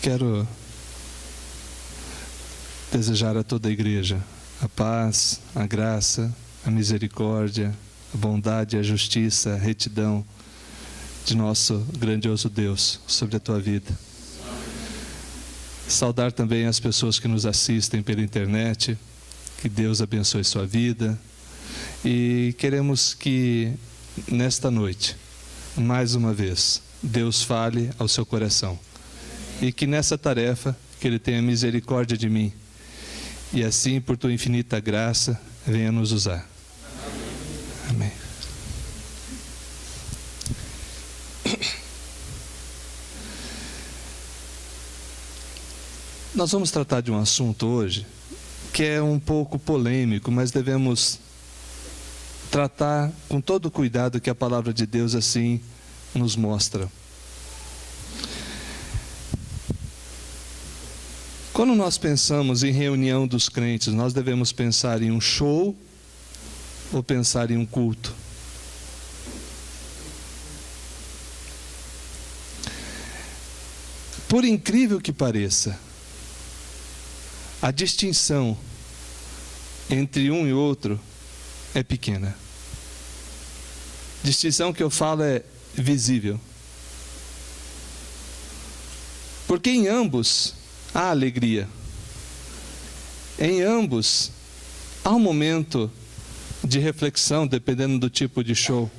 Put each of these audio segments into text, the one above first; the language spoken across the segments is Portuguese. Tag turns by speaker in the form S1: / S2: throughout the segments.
S1: Quero desejar a toda a igreja a paz, a graça, a misericórdia, a bondade, a justiça, a retidão de nosso grandioso Deus sobre a tua vida. Saudar também as pessoas que nos assistem pela internet, que Deus abençoe sua vida. E queremos que nesta noite, mais uma vez, Deus fale ao seu coração. E que nessa tarefa, que Ele tenha misericórdia de mim. E assim, por tua infinita graça, venha nos usar. Amém. Nós vamos tratar de um assunto hoje que é um pouco polêmico, mas devemos tratar com todo o cuidado que a palavra de Deus assim nos mostra. Quando nós pensamos em reunião dos crentes, nós devemos pensar em um show ou pensar em um culto? Por incrível que pareça, a distinção entre um e outro é pequena. Distinção que eu falo é visível. Porque em ambos há alegria. Em ambos há um momento de reflexão, dependendo do tipo de show.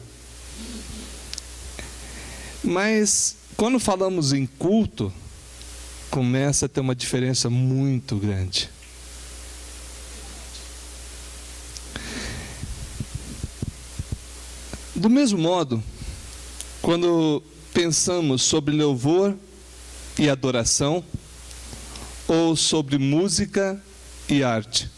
S1: Mas quando falamos em culto, começa a ter uma diferença muito grande. Do mesmo modo, quando pensamos sobre louvor e adoração, ou sobre música e arte.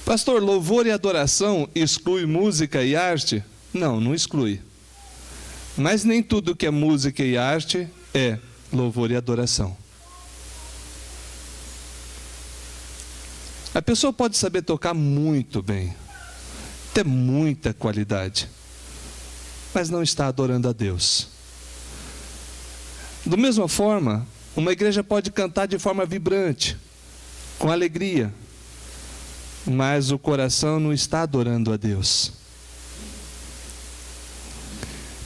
S1: Pastor, louvor e adoração exclui música e arte? Não, não exclui. Mas nem tudo que é música e arte é louvor e adoração. A pessoa pode saber tocar muito bem, ter muita qualidade, mas não está adorando a Deus. Da mesma forma, uma igreja pode cantar de forma vibrante, com alegria, mas o coração não está adorando a Deus.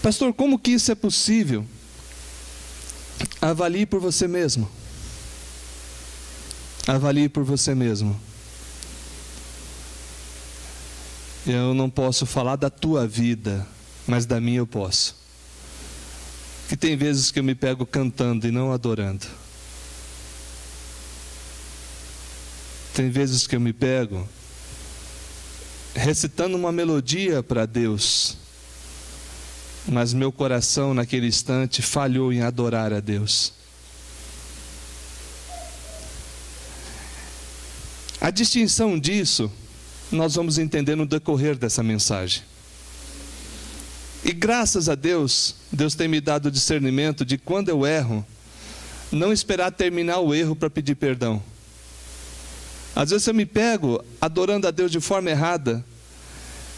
S1: Pastor, como que isso é possível? Avalie por você mesmo. Avalie por você mesmo. Eu não posso falar da tua vida, mas da minha eu posso. Que tem vezes que eu me pego cantando e não adorando. Tem vezes que eu me pego recitando uma melodia para Deus, mas meu coração naquele instante falhou em adorar a Deus. A distinção disso nós vamos entender no decorrer dessa mensagem. E graças a Deus, Deus tem me dado o discernimento de quando eu erro, não esperar terminar o erro para pedir perdão. Às vezes eu me pego adorando a Deus de forma errada,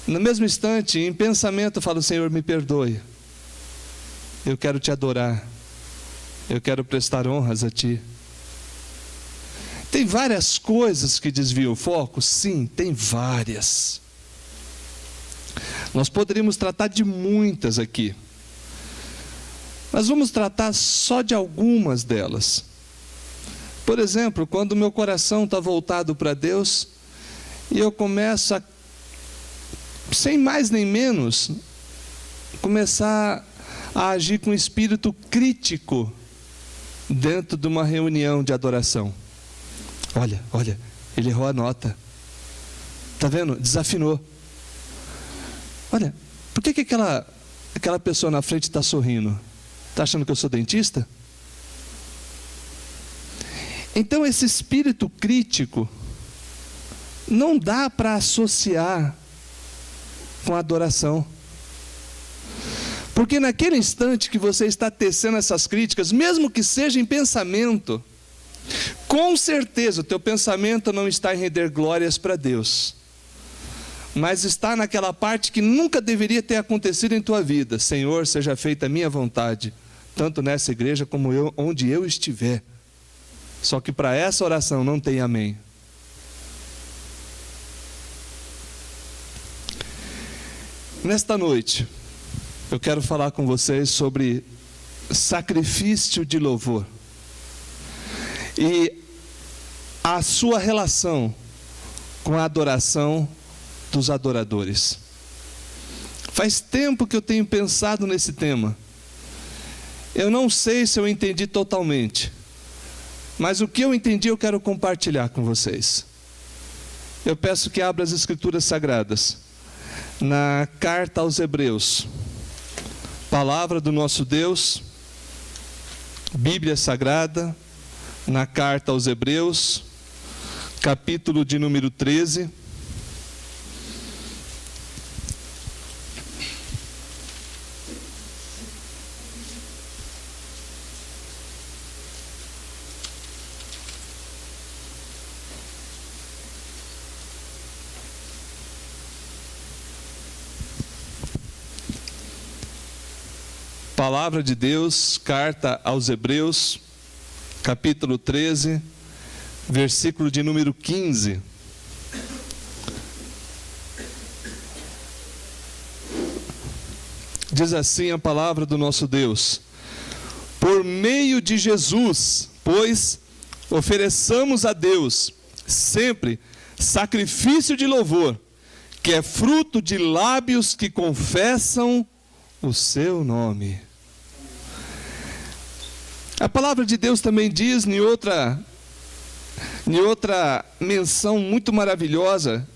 S1: no mesmo instante, em pensamento, eu falo: Senhor, me perdoe. Eu quero te adorar. Eu quero prestar honras a ti. Tem várias coisas que desviam o foco? Sim, tem várias. Nós poderíamos tratar de muitas aqui, mas vamos tratar só de algumas delas. Por exemplo, quando o meu coração está voltado para Deus, e eu começo a, sem mais nem menos, começar a agir com espírito crítico dentro de uma reunião de adoração. Olha, ele errou a nota. Está vendo? Desafinou. Olha, por que aquela pessoa na frente está sorrindo? Está achando que eu sou dentista? Então esse espírito crítico não dá para associar com a adoração. Porque naquele instante que você está tecendo essas críticas, mesmo que seja em pensamento, com certeza o teu pensamento não está em render glórias para Deus, mas está naquela parte que nunca deveria ter acontecido em tua vida. Senhor, seja feita a minha vontade, tanto nessa igreja como onde eu estiver. Só que para essa oração não tem amém. Nesta noite, eu quero falar com vocês sobre sacrifício de louvor e a sua relação com a adoração dos adoradores. Faz tempo que eu tenho pensado nesse tema. Eu não sei se eu entendi totalmente, mas o que eu entendi eu quero compartilhar com vocês. Eu peço que abra as Escrituras Sagradas na carta aos Hebreus, palavra do nosso Deus, Bíblia Sagrada, na carta aos Hebreus, capítulo de número 13. Palavra de Deus, carta aos Hebreus, capítulo 13, versículo de número 15. Diz assim a palavra do nosso Deus: por meio de Jesus, pois, ofereçamos a Deus sempre sacrifício de louvor, que é fruto de lábios que confessam o seu nome. A palavra de Deus também diz em outra menção muito maravilhosa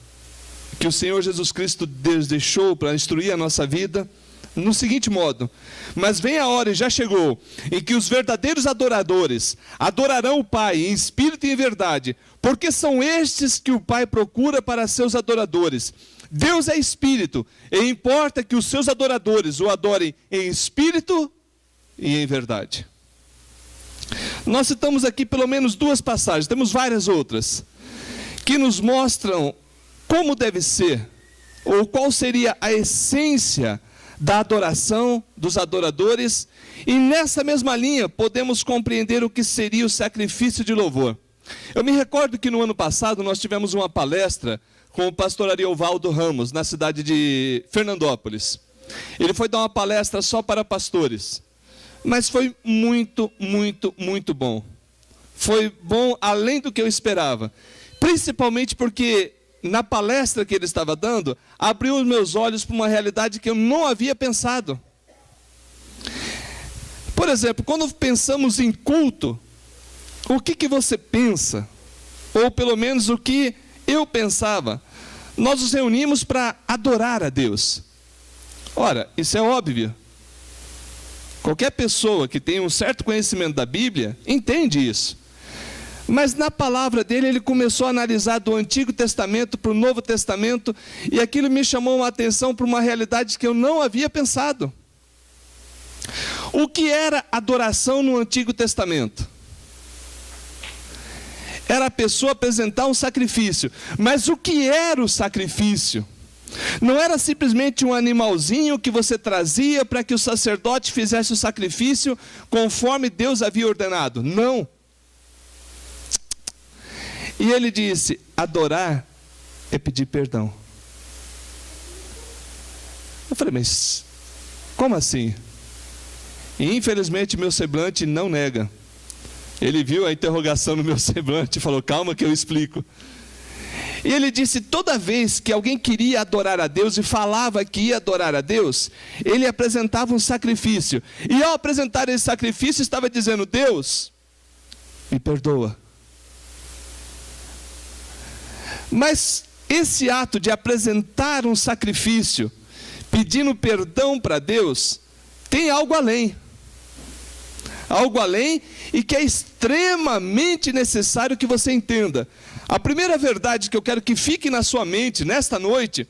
S1: que o Senhor Jesus Cristo Deus deixou para instruir a nossa vida, no seguinte modo: mas vem a hora, e já chegou, em que os verdadeiros adoradores adorarão o Pai em espírito e em verdade, porque são estes que o Pai procura para seus adoradores. Deus é espírito, e importa que os seus adoradores o adorem em espírito e em verdade. Nós citamos aqui pelo menos duas passagens, temos várias outras, que nos mostram como deve ser, ou qual seria a essência da adoração dos adoradores, e nessa mesma linha podemos compreender o que seria o sacrifício de louvor. Eu me recordo que no ano passado nós tivemos uma palestra com o pastor Ariovaldo Ramos, na cidade de Fernandópolis. Ele foi dar uma palestra só para pastores, mas foi muito, muito, muito bom. Foi bom além do que eu esperava, principalmente porque na palestra que ele estava dando, abriu os meus olhos para uma realidade que eu não havia pensado. Por exemplo, quando pensamos em culto, o que você pensa? Ou pelo menos o que eu pensava? Nós nos reunimos para adorar a Deus. Ora, isso é óbvio. Qualquer pessoa que tenha um certo conhecimento da Bíblia entende isso. Mas na palavra dele, ele começou a analisar do Antigo Testamento para o Novo Testamento, e aquilo me chamou a atenção para uma realidade que eu não havia pensado. O que era adoração no Antigo Testamento? Era a pessoa apresentar um sacrifício. Mas o que era o sacrifício? Não era simplesmente um animalzinho que você trazia para que o sacerdote fizesse o sacrifício conforme Deus havia ordenado. Não. E ele disse: adorar é pedir perdão. Eu falei, mas como assim? E infelizmente meu semblante não nega. Ele viu a interrogação no meu semblante e falou: calma que eu explico. E ele disse: toda vez que alguém queria adorar a Deus e falava que ia adorar a Deus, ele apresentava um sacrifício. E ao apresentar esse sacrifício, estava dizendo: Deus, me perdoa. Mas esse ato de apresentar um sacrifício, pedindo perdão para Deus, tem algo além. Algo além, e que é extremamente necessário que você entenda. A primeira verdade que eu quero que fique na sua mente nesta noite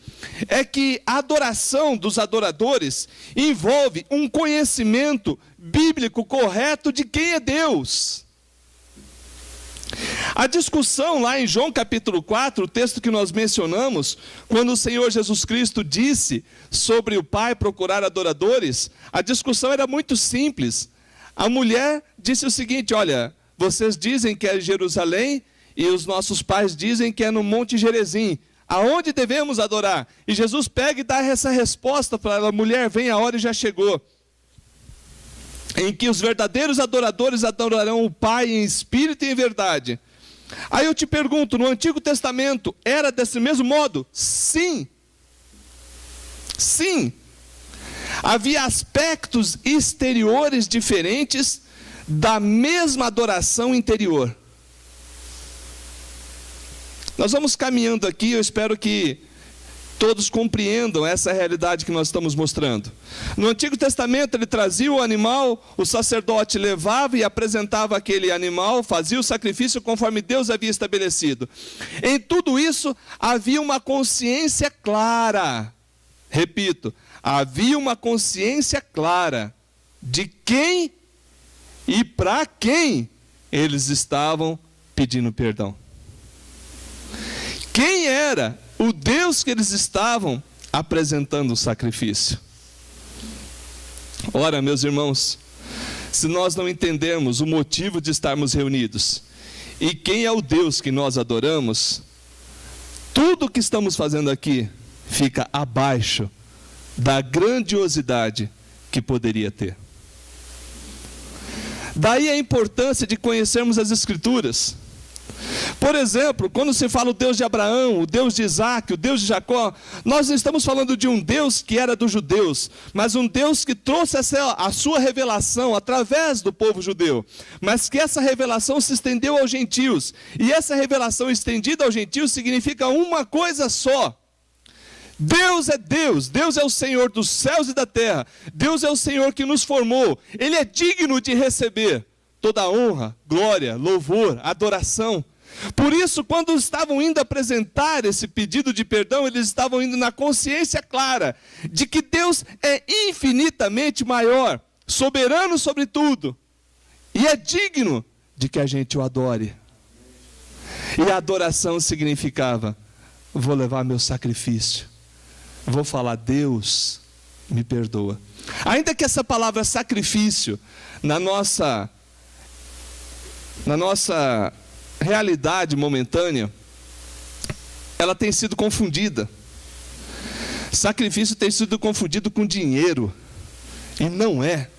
S1: é que a adoração dos adoradores envolve um conhecimento bíblico correto de quem é Deus. A discussão lá em João capítulo 4, o texto que nós mencionamos, quando o Senhor Jesus Cristo disse sobre o Pai procurar adoradores, a discussão era muito simples. a mulher disse o seguinte: olha, vocês dizem que é Jerusalém e os nossos pais dizem que é no Monte Gerizim. Aonde devemos adorar? E Jesus pega e dá essa resposta para ela: mulher, vem, a hora e já chegou, em que os verdadeiros adoradores adorarão o Pai em espírito e em verdade. Aí eu te pergunto, no Antigo Testamento era desse mesmo modo? Sim. Sim. Havia aspectos exteriores diferentes da mesma adoração interior. Nós vamos caminhando aqui, eu espero que todos compreendam essa realidade que nós estamos mostrando. No Antigo Testamento ele trazia o animal, o sacerdote levava e apresentava aquele animal, fazia o sacrifício conforme Deus havia estabelecido. Em tudo isso havia uma consciência clara. Repito, havia uma consciência clara de quem e para quem eles estavam pedindo perdão. Quem era o Deus que eles estavam apresentando o sacrifício? Ora, meus irmãos, se nós não entendermos o motivo de estarmos reunidos e quem é o Deus que nós adoramos, tudo o que estamos fazendo aqui fica abaixo da grandiosidade que poderia ter. Daí a importância de conhecermos as Escrituras. Por exemplo, quando se fala o Deus de Abraão, o Deus de Isaac, o Deus de Jacó, nós não estamos falando de um Deus que era dos judeus, mas um Deus que trouxe a sua revelação através do povo judeu, mas que essa revelação se estendeu aos gentios, e essa revelação estendida aos gentios significa uma coisa só: Deus é Deus, Deus é o Senhor dos céus e da terra, Deus é o Senhor que nos formou, Ele é digno de receber toda a honra, glória, louvor, adoração. Por isso, quando estavam indo apresentar esse pedido de perdão, eles estavam indo na consciência clara de que Deus é infinitamente maior, soberano sobre tudo, e é digno de que a gente o adore. E a adoração significava: vou levar meu sacrifício, vou falar, Deus, me perdoa. Ainda que essa palavra sacrifício, na nossa realidade momentânea, ela tem sido confundida. Sacrifício tem sido confundido com dinheiro, e não é.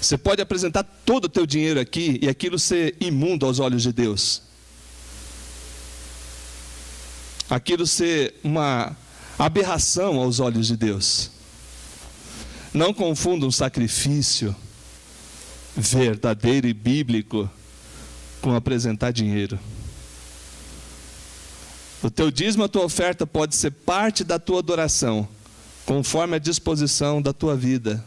S1: Você pode apresentar todo o teu dinheiro aqui e aquilo ser imundo aos olhos de Deus. Aquilo ser uma aberração aos olhos de Deus. Não confunda um sacrifício verdadeiro e bíblico com apresentar dinheiro. O teu dízimo, a tua oferta pode ser parte da tua adoração, conforme a disposição da tua vida.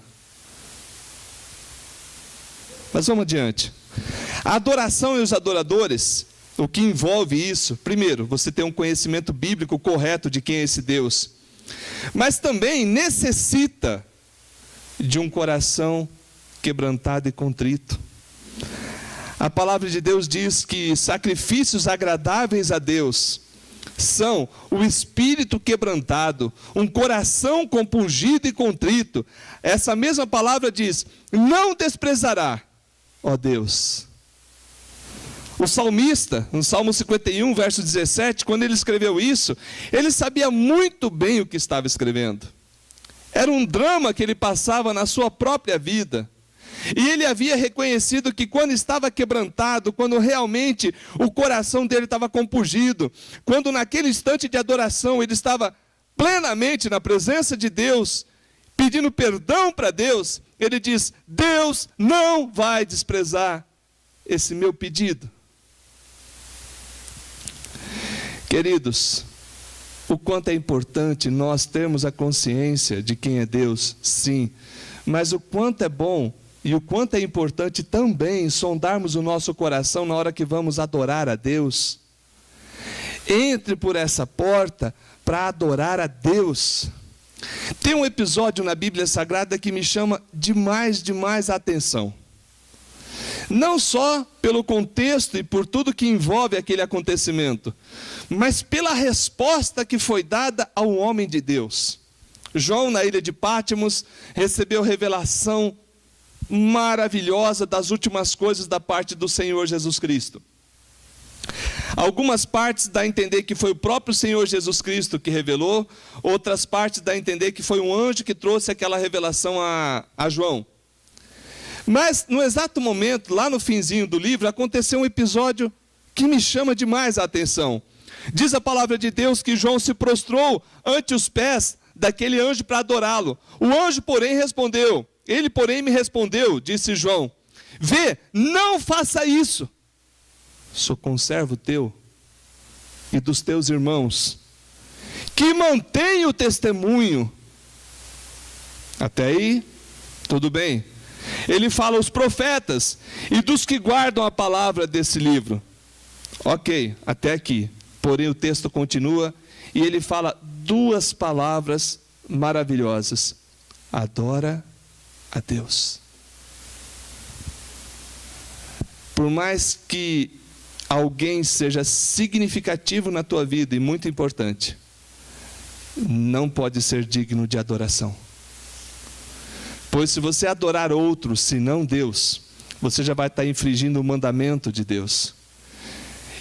S1: Mas vamos adiante. A adoração e os adoradores, o que envolve isso? Primeiro, você ter um conhecimento bíblico correto de quem é esse Deus, mas também necessita de um coração quebrantado e contrito. A palavra de Deus diz que sacrifícios agradáveis a Deus são o espírito quebrantado, um coração compungido e contrito. Essa mesma palavra diz: não desprezará, ó Deus. O salmista, no Salmo 51, verso 17, quando ele escreveu isso, ele sabia muito bem o que estava escrevendo. Era um drama que ele passava na sua própria vida. E ele havia reconhecido que quando estava quebrantado, quando realmente o coração dele estava compungido, quando naquele instante de adoração ele estava plenamente na presença de Deus, pedindo perdão para Deus, ele diz: Deus não vai desprezar esse meu pedido. Queridos, o quanto é importante nós termos a consciência de quem é Deus, sim, mas o quanto é bom e o quanto é importante também sondarmos o nosso coração na hora que vamos adorar a Deus. Entre por essa porta para adorar a Deus. Tem um episódio na Bíblia Sagrada que me chama demais a atenção. Não só pelo contexto e por tudo que envolve aquele acontecimento, mas pela resposta que foi dada ao homem de Deus. João, na ilha de Pátimos, recebeu revelação maravilhosa das últimas coisas da parte do Senhor Jesus Cristo. Algumas partes dá a entender que foi o próprio Senhor Jesus Cristo que revelou, outras partes dá a entender que foi um anjo que trouxe aquela revelação a João. Mas no exato momento, lá no finzinho do livro, aconteceu um episódio que me chama demais a atenção. Diz a palavra de Deus que João se prostrou ante os pés daquele anjo para adorá-lo. O anjo, porém, respondeu, ele, porém, me respondeu, disse João, vê, não faça isso. Sou conservo teu e dos teus irmãos, que mantém o testemunho. Até aí, tudo bem. Ele fala aos profetas e dos que guardam a palavra desse livro. Ok, até aqui. Porém o texto continua e ele fala duas palavras maravilhosas. Adora a Deus. Por mais que alguém seja significativo na tua vida e muito importante, não pode ser digno de adoração. Pois se você adorar outro, senão Deus, você já vai estar infringindo o mandamento de Deus.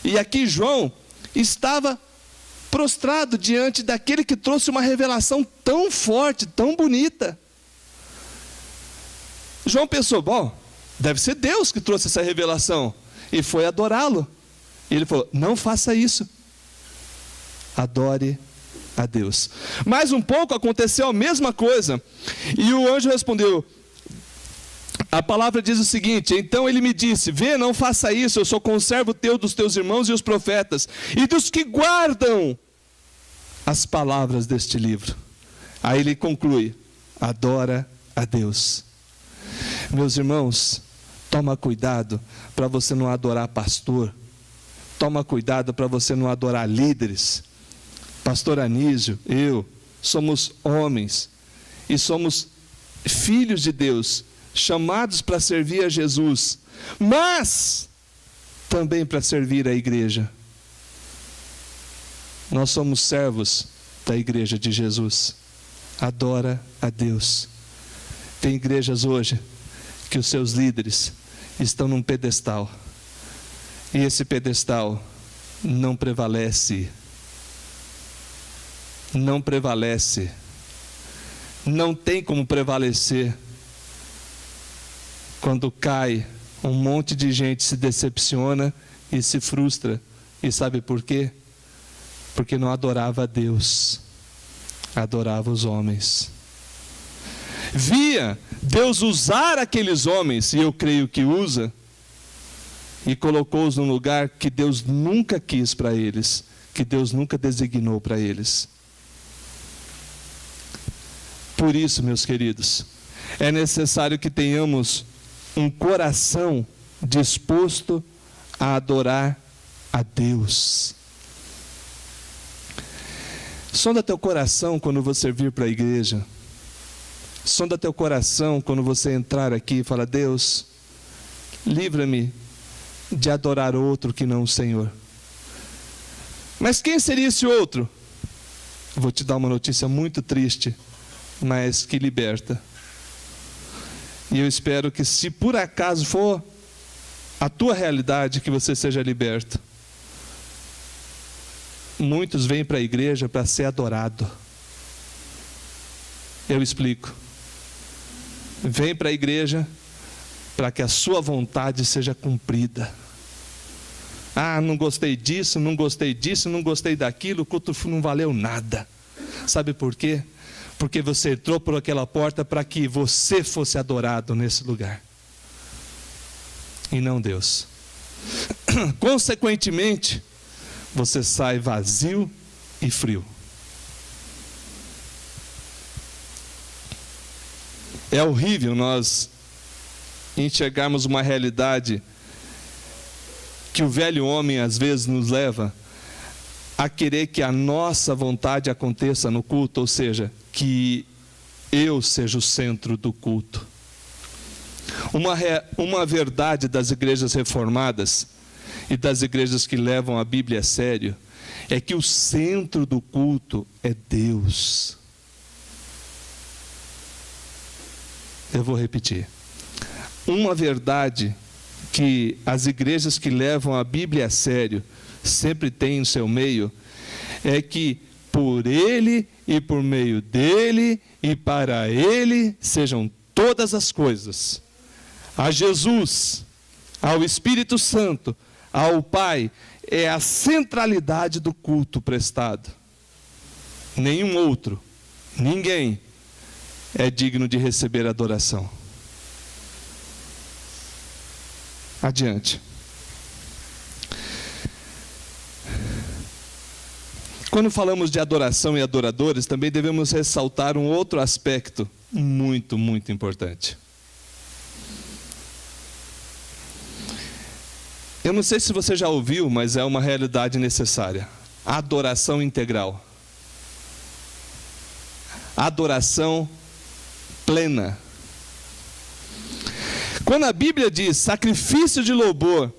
S1: E aqui João estava prostrado diante daquele que trouxe uma revelação tão forte, tão bonita. João pensou, bom, deve ser Deus que trouxe essa revelação. E foi adorá-lo. E ele falou, não faça isso. Adore a Deus. Mais um pouco aconteceu a mesma coisa. E o anjo respondeu, a palavra diz o seguinte, então ele me disse, vê, não faça isso, eu sou conservo teu dos teus irmãos e os profetas, e dos que guardam as palavras deste livro. Aí ele conclui, adora a Deus. Meus irmãos, toma cuidado para você não adorar pastor, toma cuidado para você não adorar líderes. Pastor Anísio, eu, somos homens, e somos filhos de Deus, chamados para servir a Jesus, mas também para servir a igreja. Nós somos servos da igreja de Jesus. Adora a Deus. Tem igrejas hoje que os seus líderes estão num pedestal, e esse pedestal não prevalece. Não prevalece. Não tem como prevalecer. Quando cai, um monte de gente se decepciona e se frustra. E sabe por quê? Porque não adorava a Deus, adorava os homens. Via Deus usar aqueles homens, e eu creio que usa, e colocou-os num lugar que Deus nunca quis para eles, que Deus nunca designou para eles. Por isso, meus queridos, é necessário que tenhamos um coração disposto a adorar a Deus. Sonda teu coração quando você vir para a igreja. Sonda teu coração quando você entrar aqui e fala, Deus, livra-me de adorar outro que não o Senhor. Mas quem seria esse outro? Vou te dar uma notícia muito triste, mas que liberta. E eu espero que, se por acaso for a tua realidade, que você seja liberto. Muitos vêm para a igreja para ser adorado. Eu explico. Vem para a igreja para que a sua vontade seja cumprida. Ah, não gostei disso, não gostei disso, não gostei daquilo, o culto não valeu nada. Sabe por quê? Porque você entrou por aquela porta para que você fosse adorado nesse lugar. E não Deus. Consequentemente, você sai vazio e frio. É horrível nós enxergarmos uma realidade que o velho homem às vezes nos leva a querer que a nossa vontade aconteça no culto, ou seja, que eu seja o centro do culto. Uma verdade das igrejas reformadas e das igrejas que levam a Bíblia a sério é que o centro do culto é Deus. Eu vou repetir. uma verdade que as igrejas que levam a Bíblia a sério sempre têm no seu meio, é que por Ele e por meio dEle e para Ele sejam todas as coisas. A Jesus, ao Espírito Santo, ao Pai, é a centralidade do culto prestado. Nenhum outro, ninguém é digno de receber adoração. Adiante. Quando falamos de adoração e adoradores, também devemos ressaltar um outro aspecto muito, muito importante. Eu não sei se você já ouviu, mas é uma realidade necessária. Adoração integral. Adoração plena. Quando a Bíblia diz sacrifício de louvor,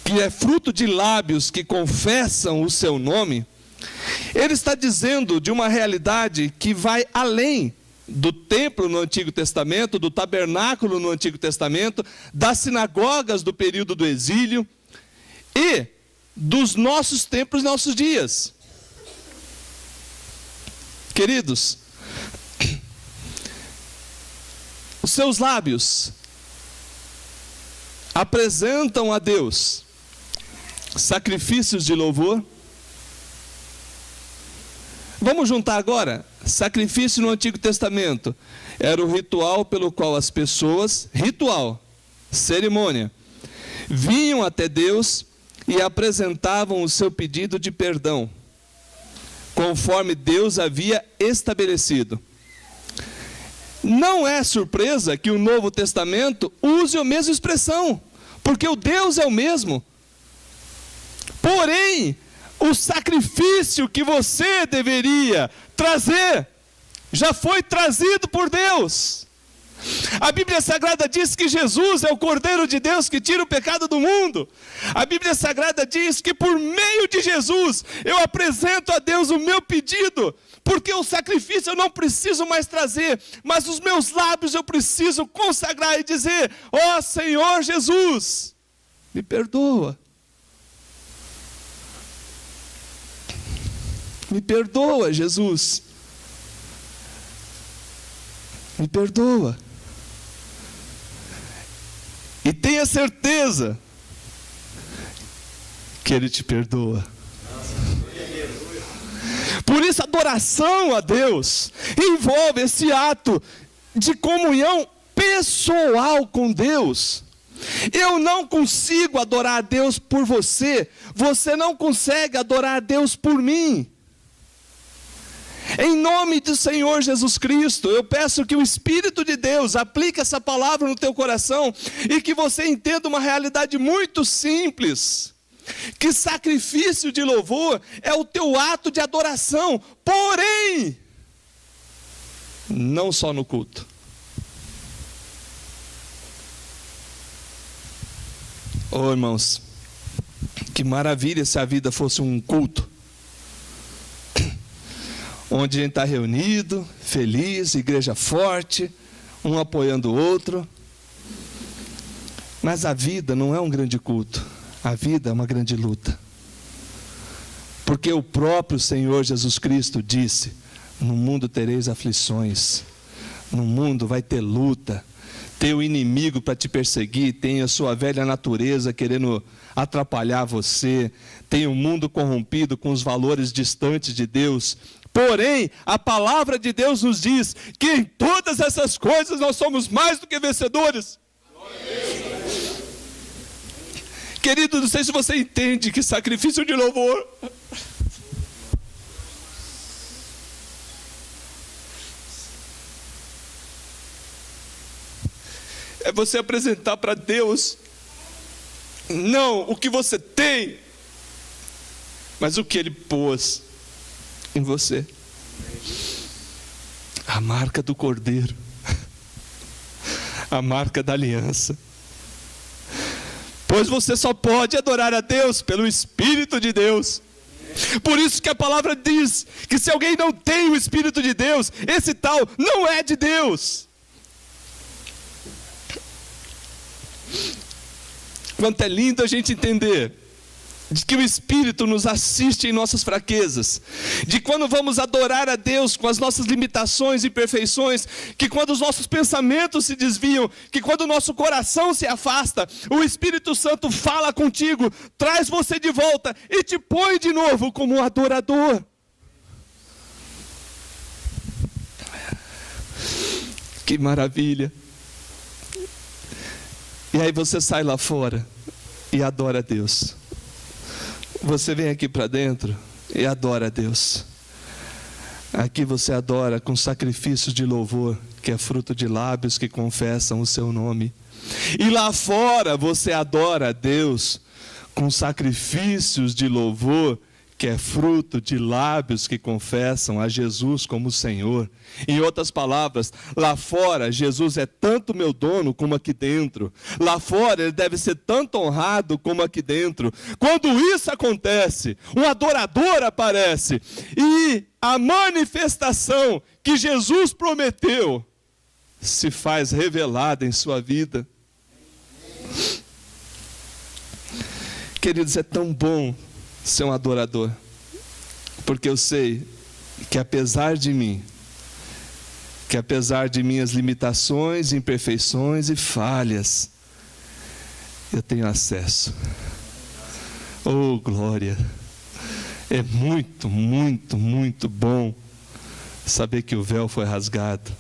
S1: que é fruto de lábios que confessam o seu nome, ele está dizendo de uma realidade que vai além do templo no Antigo Testamento, do tabernáculo no Antigo Testamento, das sinagogas do período do exílio e dos nossos templos e nossos dias. Queridos, os seus lábios apresentam a Deus sacrifícios de louvor. Vamos juntar agora. Sacrifício no Antigo Testamento era o ritual pelo qual as pessoas, cerimônia, vinham até Deus e apresentavam o seu pedido de perdão, conforme Deus havia estabelecido. Não é surpresa que o Novo Testamento use a mesma expressão, porque o Deus é o mesmo. Porém, o sacrifício que você deveria trazer já foi trazido por Deus. A Bíblia Sagrada diz que Jesus é o Cordeiro de Deus que tira o pecado do mundo. A Bíblia Sagrada diz que por meio de Jesus eu apresento a Deus o meu pedido, porque o sacrifício eu não preciso mais trazer, mas os meus lábios eu preciso consagrar e dizer: ó Senhor Jesus, me perdoa. Me perdoa, Jesus. Me perdoa. E tenha certeza que Ele te perdoa. Por isso, a adoração a Deus envolve esse ato de comunhão pessoal com Deus. Eu não consigo adorar a Deus por você, você não consegue adorar a Deus por mim. Em nome do Senhor Jesus Cristo, eu peço que o Espírito de Deus aplique essa palavra no teu coração e que você entenda uma realidade muito simples, que sacrifício de louvor é o teu ato de adoração, porém, não só no culto. Oh, irmãos, que maravilha se a vida fosse um culto, onde a gente está reunido, feliz, igreja forte, um apoiando o outro. Mas a vida não é um grande culto, a vida é uma grande luta. Porque o próprio Senhor Jesus Cristo disse: no mundo tereis aflições, no mundo vai ter luta, tem o inimigo para te perseguir, tem a sua velha natureza querendo atrapalhar você, tem o mundo corrompido com os valores distantes de Deus. Porém, a palavra de Deus nos diz que em todas essas coisas nós somos mais do que vencedores. Querido, não sei se você entende que sacrifício de louvor é você apresentar para Deus não o que você tem, mas o que Ele pôs em você. A marca do Cordeiro, a marca da aliança. Pois você só pode adorar a Deus pelo Espírito de Deus. Por isso que a palavra diz que se alguém não tem o Espírito de Deus, esse tal não é de Deus. Quanto é lindo a gente entender de que o Espírito nos assiste em nossas fraquezas, de quando vamos adorar a Deus com as nossas limitações e imperfeições, que quando os nossos pensamentos se desviam, que quando o nosso coração se afasta, o Espírito Santo fala contigo, traz você de volta e te põe de novo como um adorador. Que maravilha! E aí você sai lá fora e adora a Deus. Você vem aqui para dentro e adora a Deus. Aqui você adora com sacrifícios de louvor, que é fruto de lábios que confessam o seu nome. E lá fora você adora a Deus com sacrifícios de louvor, que é fruto de lábios que confessam a Jesus como Senhor. Em outras palavras, lá fora Jesus é tanto meu dono como aqui dentro. Lá fora ele deve ser tanto honrado como aqui dentro. Quando isso acontece, um adorador aparece e a manifestação que Jesus prometeu se faz revelada em sua vida. Queridos, é tão bom ser um adorador, porque eu sei que apesar de mim, que apesar de minhas limitações, imperfeições e falhas, eu tenho acesso. Oh, glória! É muito, muito, muito bom saber que o véu foi rasgado.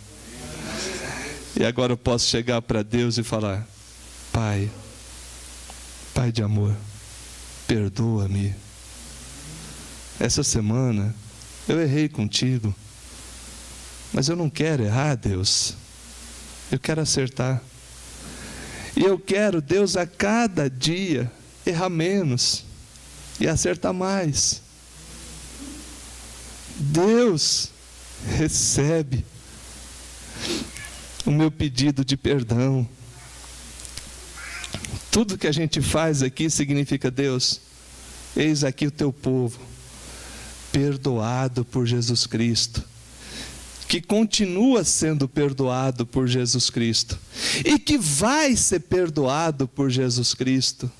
S1: E agora eu posso chegar para Deus e falar: Pai, Pai de amor, perdoa-me. Essa semana eu errei contigo, mas eu não quero errar, Deus. Eu quero acertar. E eu quero, Deus, a cada dia errar menos e acertar mais. Deus recebe o meu pedido de perdão. Tudo que a gente faz aqui significa: Deus, eis aqui o teu povo, perdoado por Jesus Cristo, que continua sendo perdoado por Jesus Cristo, e que vai ser perdoado por Jesus Cristo,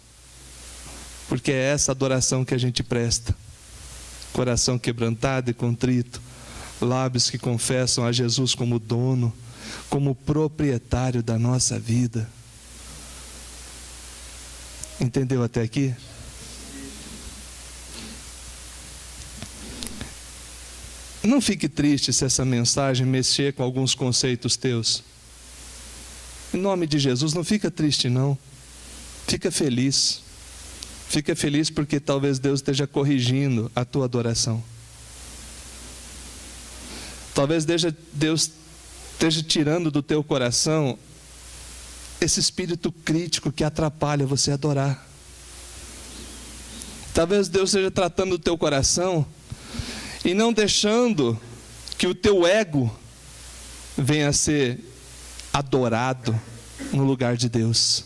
S1: porque é essa adoração que a gente presta. Coração quebrantado e contrito, lábios que confessam a Jesus como dono, como proprietário da nossa vida. Entendeu até aqui? Não fique triste se essa mensagem mexer com alguns conceitos teus. Em nome de Jesus, não fica triste não. Fica feliz. Fica feliz porque talvez Deus esteja corrigindo a tua adoração. Talvez Deus esteja tirando do teu coração esse espírito crítico que atrapalha você adorar. Talvez Deus esteja tratando o teu coração e não deixando que o teu ego venha a ser adorado no lugar de Deus.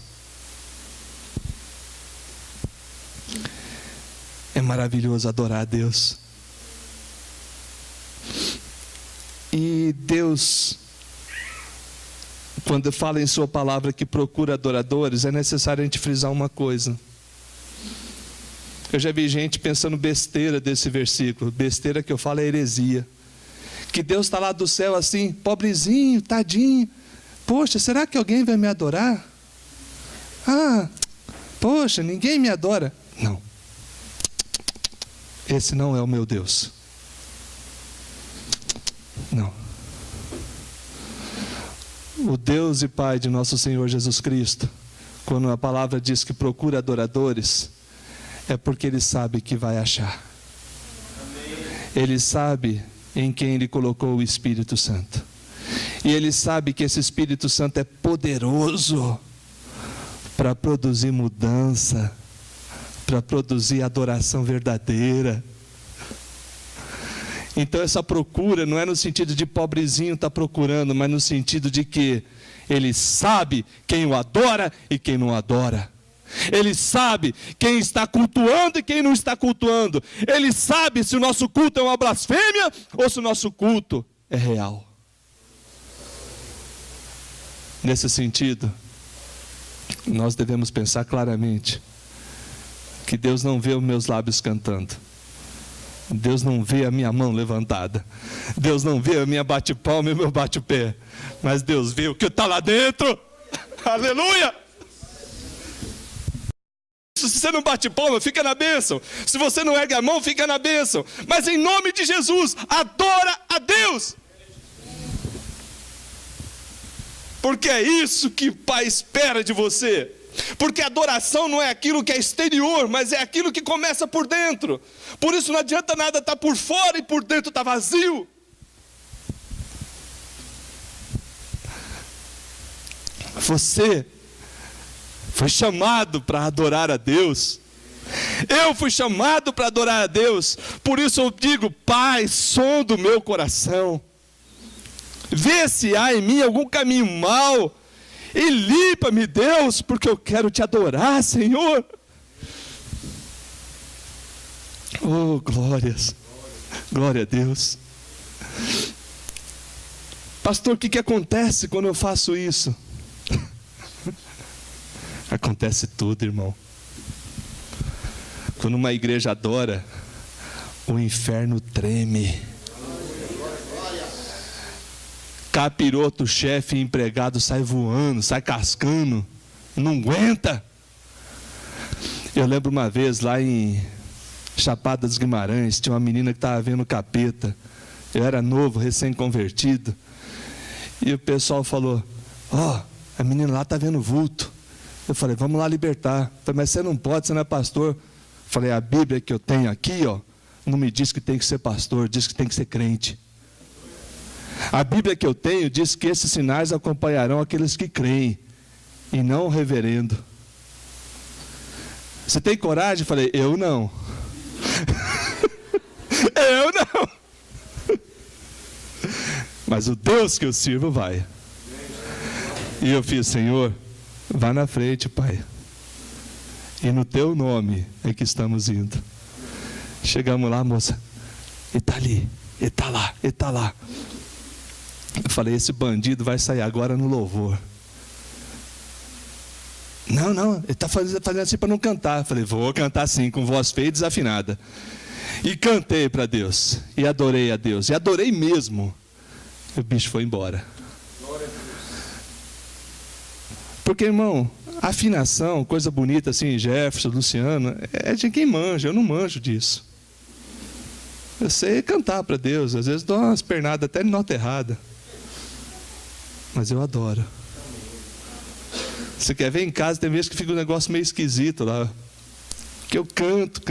S1: É maravilhoso adorar a Deus. E Deus, quando fala em sua palavra que procura adoradores, é necessário a gente frisar uma coisa. Eu já vi gente pensando besteira desse versículo. Besteira que eu falo é heresia. Que Deus está lá do céu assim, pobrezinho, tadinho. Poxa, será que alguém vai me adorar? Ah, poxa, ninguém me adora. Não. Esse não é o meu Deus. Não. O Deus e Pai de nosso Senhor Jesus Cristo, quando a palavra diz que procura adoradores, é porque Ele sabe que vai achar. Ele sabe em quem Ele colocou o Espírito Santo. E Ele sabe que esse Espírito Santo é poderoso para produzir mudança, para produzir adoração verdadeira. Então essa procura não é no sentido de pobrezinho está procurando, mas no sentido de que Ele sabe quem o adora e quem não adora. Ele sabe quem está cultuando e quem não está cultuando. Ele sabe se o nosso culto é uma blasfêmia ou se o nosso culto é real. Nesse sentido, nós devemos pensar claramente que Deus não vê os meus lábios cantando, Deus não vê a minha mão levantada, Deus não vê a minha bate-palma e o meu bate-pé, mas Deus vê o que está lá dentro. Aleluia! Se você não bate palma, fica na bênção. Se você não ergue a mão, fica na bênção. Mas em nome de Jesus, adora a Deus. Porque é isso que o Pai espera de você. Porque adoração não é aquilo que é exterior, mas é aquilo que começa por dentro. Por isso não adianta nada estar por fora e por dentro está vazio. Você foi chamado para adorar a Deus. Eu fui chamado para adorar a Deus. Por isso eu digo: Pai, sonda o meu coração, vê se há em mim algum caminho mau e limpa-me, Deus, porque eu quero te adorar, Senhor. Oh, glórias, glória a Deus. Pastor, o que acontece quando eu faço isso? Acontece tudo, irmão. Quando uma igreja adora, o inferno treme. Capiroto, chefe, empregado sai voando, sai cascando, não aguenta. Eu lembro uma vez lá em Chapada dos Guimarães, tinha uma menina que estava vendo capeta. Eu era novo, recém-convertido. E o pessoal falou: ó, a menina lá está vendo vulto. Eu falei: vamos lá libertar. Eu falei: mas você não pode, você não é pastor. Eu falei: a Bíblia que eu tenho aqui, ó, não me diz que tem que ser pastor, diz que tem que ser crente. A Bíblia que eu tenho diz que esses sinais acompanharão aqueles que creem, e não o reverendo. Você tem coragem? Eu falei: eu não. Eu não. Mas o Deus que eu sirvo vai. E eu fiz: Senhor, vá na frente, Pai. E no teu nome é que estamos indo. Chegamos lá, moça. Ele está ali, ele está lá, ele está lá. Eu falei: esse bandido vai sair agora no louvor. Não, ele está fazendo assim para não cantar. Eu falei: vou cantar sim, com voz feia e desafinada. E cantei para Deus. E adorei a Deus. E adorei mesmo. E o bicho foi embora. Porque, irmão, afinação, coisa bonita assim, Jefferson, Luciano, é de quem manja. Eu não manjo disso. Eu sei cantar para Deus. Às vezes dou umas pernadas até de nota errada. Mas eu adoro. Você quer ver em casa, tem vezes que fica um negócio meio esquisito lá. Que eu canto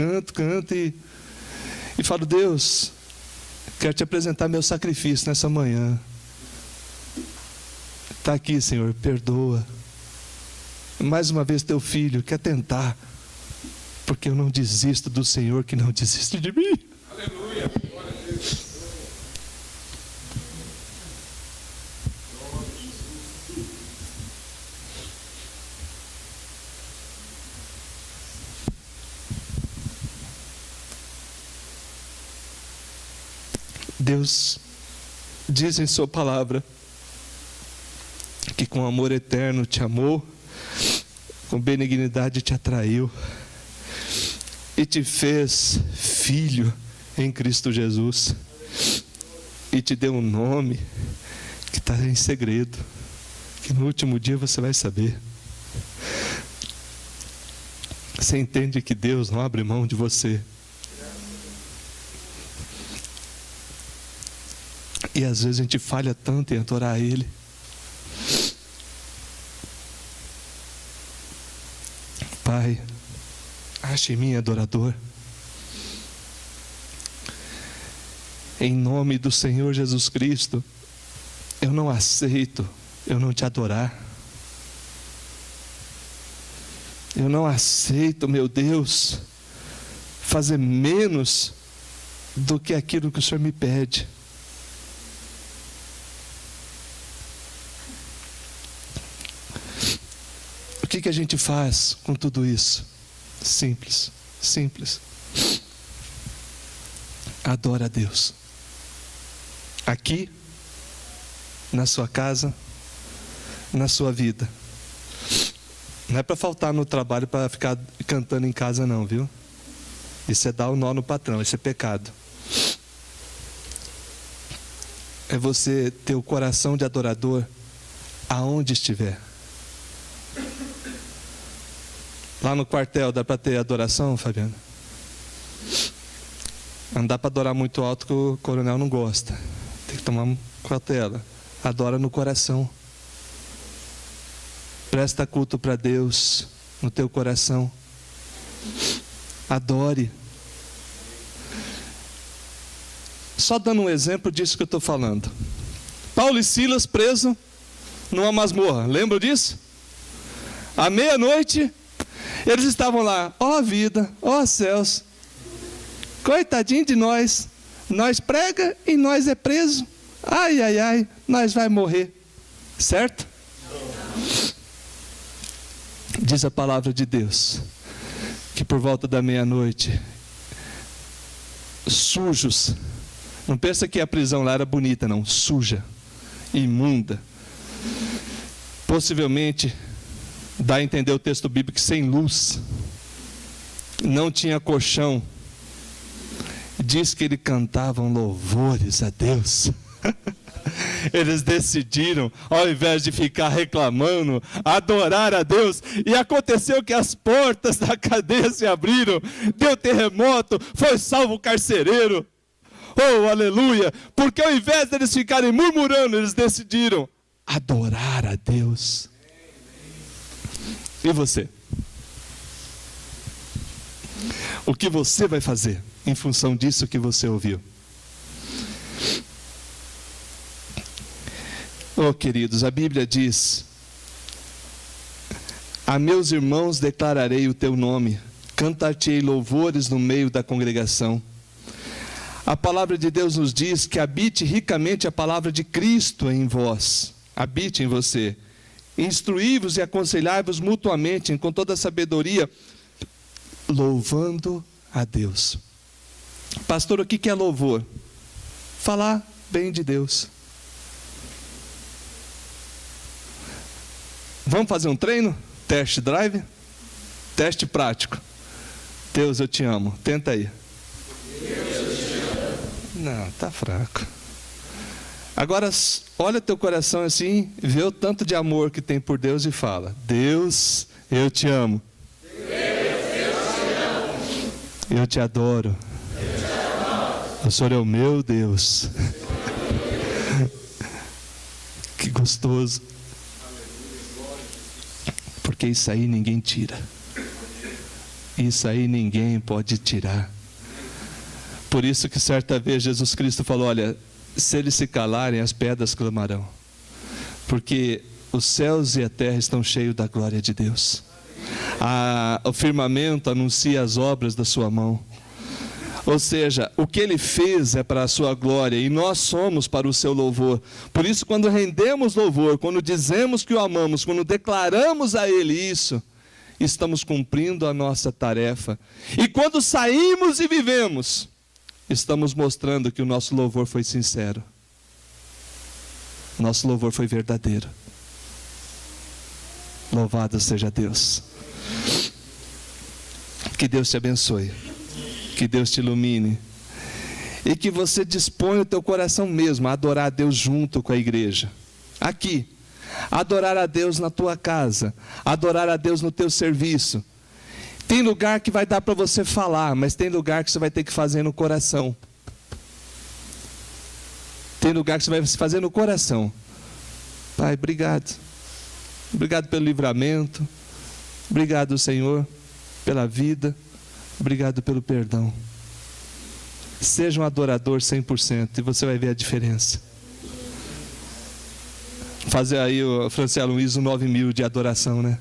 S1: e falo: Deus, quero te apresentar meu sacrifício nessa manhã. Está aqui, Senhor, perdoa. Mais uma vez teu filho quer tentar, porque eu não desisto do Senhor que não desiste de mim. Aleluia. Deus diz em sua palavra que com amor eterno te amou, com benignidade te atraiu e te fez filho em Cristo Jesus, e te deu um nome que está em segredo, que no último dia você vai saber. Você entende que Deus não abre mão de você. E às vezes a gente falha tanto em adorar Ele. Pai, ache em mim adorador. Em nome do Senhor Jesus Cristo, eu não aceito eu não te adorar. Eu não aceito, meu Deus, fazer menos do que aquilo que o Senhor me pede. O que a gente faz com tudo isso? Simples, simples. Adora a Deus. Aqui, na sua casa, na sua vida. Não é para faltar no trabalho para ficar cantando em casa não, viu? Isso é dar o nó no patrão, isso é pecado. É você ter o coração de adorador aonde estiver. Lá no quartel dá para ter adoração, Fabiana? Não dá para adorar muito alto que o coronel não gosta. Tem que tomar cautela. Adora no coração. Presta culto para Deus no teu coração. Adore. Só dando um exemplo disso que eu estou falando. Paulo e Silas presos numa masmorra. Lembram disso? À meia-noite, eles estavam lá. Ó vida, ó céus. Coitadinho de nós. Nós prega e nós é preso. Ai, ai, ai, nós vai morrer. Certo? Diz a palavra de Deus que por volta da meia-noite, sujos, não pensa que a prisão lá era bonita não, suja, imunda, possivelmente, dá a entender o texto bíblico, sem luz, não tinha colchão, diz que eles cantavam louvores a Deus. Eles decidiram, ao invés de ficar reclamando, adorar a Deus. E aconteceu que as portas da cadeia se abriram, deu terremoto, foi salvo o carcereiro. Oh, aleluia! Porque ao invés deles ficarem murmurando, eles decidiram adorar a Deus. E você? O que você vai fazer em função disso que você ouviu? Oh, queridos, a Bíblia diz: a meus irmãos declararei o teu nome, cantar-te-ei louvores no meio da congregação. A palavra de Deus nos diz que habite ricamente a palavra de Cristo em vós, habite em você. Instruí-vos e aconselhai-vos mutuamente, com toda a sabedoria, louvando a Deus. Pastor, o que é louvor? Falar bem de Deus. Vamos fazer um treino? Test drive? Teste prático. Deus, eu te amo. Tenta aí. Não, tá fraco. Agora, olha teu coração assim, vê o tanto de amor que tem por Deus e fala: Deus, eu te amo. Eu te adoro. O Senhor é o meu Deus. Que gostoso. Porque isso aí ninguém tira. Isso aí ninguém pode tirar. Por isso que certa vez Jesus Cristo falou: olha, se eles se calarem, as pedras clamarão. Porque os céus e a terra estão cheios da glória de Deus. O firmamento anuncia as obras da sua mão. Ou seja, o que Ele fez é para a sua glória e nós somos para o seu louvor. Por isso, quando rendemos louvor, quando dizemos que o amamos, quando declaramos a Ele isso, estamos cumprindo a nossa tarefa. E quando saímos e vivemos, estamos mostrando que o nosso louvor foi sincero. Nosso louvor foi verdadeiro. Louvado seja Deus. Que Deus te abençoe. Que Deus te ilumine. E que você disponha o teu coração mesmo a adorar a Deus junto com a igreja. Aqui. Adorar a Deus na tua casa. Adorar a Deus no teu serviço. Tem lugar que vai dar para você falar, mas tem lugar que você vai ter que fazer no coração. Tem lugar que você vai fazer no coração. Pai, obrigado. Obrigado pelo livramento. Obrigado, Senhor, pela vida. Obrigado pelo perdão. Seja um adorador 100% e você vai ver a diferença. Fazer aí, o Francielo Luiz, 9.000 de adoração, né?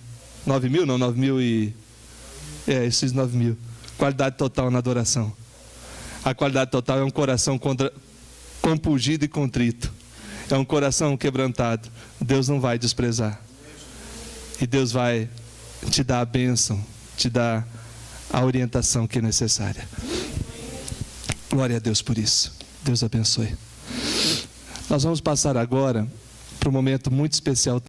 S1: 9.000 não, 9.000 e... esses 9.000. Qualidade total na adoração. A qualidade total é um coração compungido e contrito. É um coração quebrantado. Deus não vai desprezar. E Deus vai te dar a bênção, te dar a orientação que é necessária. Glória a Deus por isso. Deus abençoe. Nós vamos passar agora para um momento muito especial.